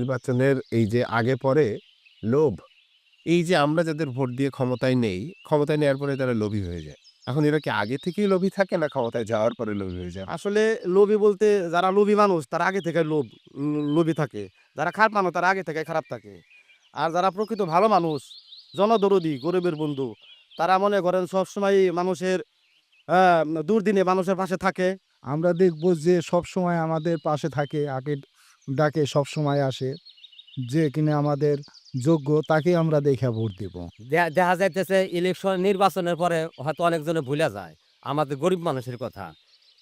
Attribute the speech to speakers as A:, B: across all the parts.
A: নির্বাচনের এই যে আগে পরে লোভ, এই যে আমরা যাদের ভোট দিয়ে ক্ষমতায় নেই, ক্ষমতায় নেওয়ার পরে তারা লোভী হয়ে যায়। এখন এরা কি আগে থেকেই লোভী থাকে না ক্ষমতায় যাওয়ার পরে লোভী হয়ে যায়?
B: আসলে লোভী বলতে যারা লোভী মানুষ তারা আগে থেকে লোভী থাকে। যারা খারাপ মানুষ তারা আগে থেকে খারাপ থাকে। আর যারা প্রকৃত ভালো মানুষ, জনদরদি, গরিবের বন্ধু, তারা মনে করেন সবসময়ই মানুষের আ দুর্দিনে মানুষের পাশে থাকে।
C: আমরা দেখব যে সবসময় আমাদের পাশে থাকে, আগে ডাকে সবসময় আসে। যে কিনা আমাদের যোগ্য তাকেই আমরা দেইখা ভোট দিব।
D: দেখা যাইতেছে ইলেকশন নির্বাচনের পরে হয়তো অনেকজনে ভুলে যায় আমাদের গরিব মানুষের কথা।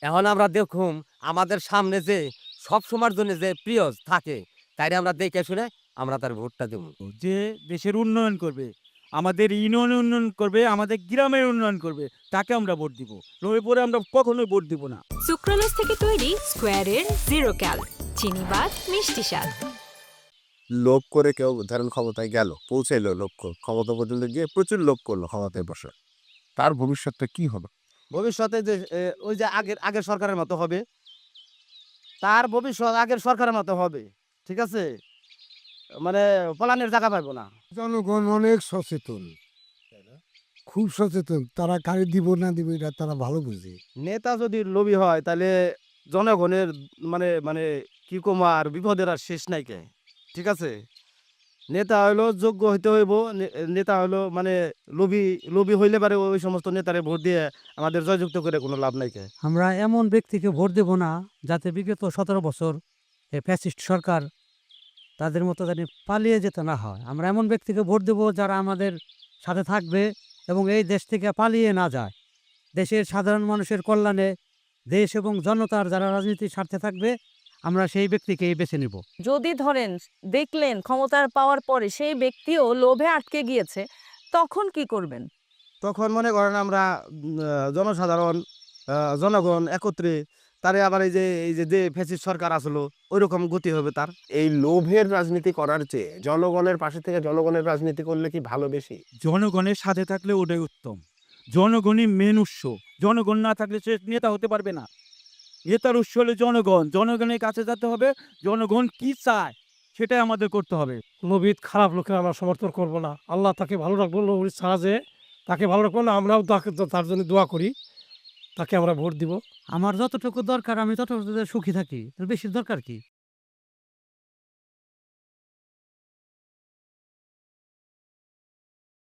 D: এখন আমরা দেখুম আমাদের সামনে যে সব সময়ের জন্য যে প্রিয় থাকে তাই আমরা দেখে শুনে আমরা তার ভোটটা দেব।
E: যে দেশের উন্নয়ন করবে, আমাদের ইউনিয়নের উন্নয়ন করবে, আমাদের গ্রামের উন্নয়ন করবে, তাকে আমরা ভোট দিব। লোভে পড়ে আমরা কখনোই ভোট দিব না।
F: সুক্রালোজ থেকে তৈরি স্কোয়ারের জিরো ক্যাল চিনিবাদ মিষ্টি স্বাদ।
A: লোভ করে কেউ ধরেন ক্ষমতায় গেল, পৌঁছাইলো লক্ষ্য, ক্ষমতা পর্যন্ত গিয়ে প্রচুর লোভ করলো ক্ষমতায় বসে। তার ভবিষ্যৎটা কি হবে?
B: ভবিষ্যতে যে ওই যে আগের সরকারের মতো হবে। তার ভবিষ্যৎ আগের সরকারের মতো হবে। ঠিক আছে? মানে পলানের জায়গা পাইব না।
C: জনগণ অনেক সচেতন, খুব সচেতন। তারা কারে দিব না দিব এটা তারা ভালো বুঝে।
B: নেতা যদি লোভী হয় তাহলে জনগণের মানে মানে কি কমা আর বিপদের আর শেষ নাই কে। ঠিক আছে? নেতা হইলো যোগ্য হইতে হইব। নেতা হইলো মানে লোভী হইলে পারে ওই সমস্ত নেতারে ভোট দিয়ে আমাদের জয়যুক্ত করে কোনো লাভ নাই কে।
G: আমরা এমন ব্যক্তিকে ভোট দেব না যাতে বিগত ১৭ বছর ফ্যাসিস্ট সরকার তাদের মতো জানি পালিয়ে যেতে না হয়। আমরা এমন ব্যক্তিকে ভোট দেব যারা আমাদের সাথে থাকবে এবং এই দেশ থেকে পালিয়ে না যায়। দেশের সাধারণ মানুষের কল্যাণে দেশ এবং জনতার যারা রাজনীতির স্বার্থে থাকবে আমরা সেই ব্যক্তিকেই বেছে নিব।
H: যদি ধরেন দেখলেন ক্ষমতার পাওয়ার পরে সেই ব্যক্তিও লোভে আটকে গিয়েছে, তখন কি করবেন?
B: তখন মনে করেন আমরা জনসাধারণ জনগণ একত্রে তারে আবার এই যে ফ্যাসিস্ট সরকার আসলো ওইরকম গতি হবে তার।
A: এই লোভের রাজনীতি করার চেয়ে জনগণের পাশে থেকে জনগণের রাজনীতি করলে কি ভালো বেশি?
E: জনগণের সাথে থাকলে ওটাই উত্তম। জনগণই মেন উৎস। জনগণ না থাকলে সে নেতা হতে পারবে না। নেতার উৎস হলো জনগণ। জনগণের কাছে যেতে হবে। জনগণ কি চায় সেটাই আমাদের করতে হবে।
I: লোভিত খারাপ লোকের আমরা সমর্থন করব না। আল্লাহ তাকে ভালো রাখবো, লোভিত ছাড়া যে তাকে ভালো রাখবো না, আমরাও তার জন্য দোয়া করি, তাকে আমরা ভোট দিব।
G: আমার যতটুকু দরকার আমি ততটুকু সুখী থাকি, বেশি দরকার কি?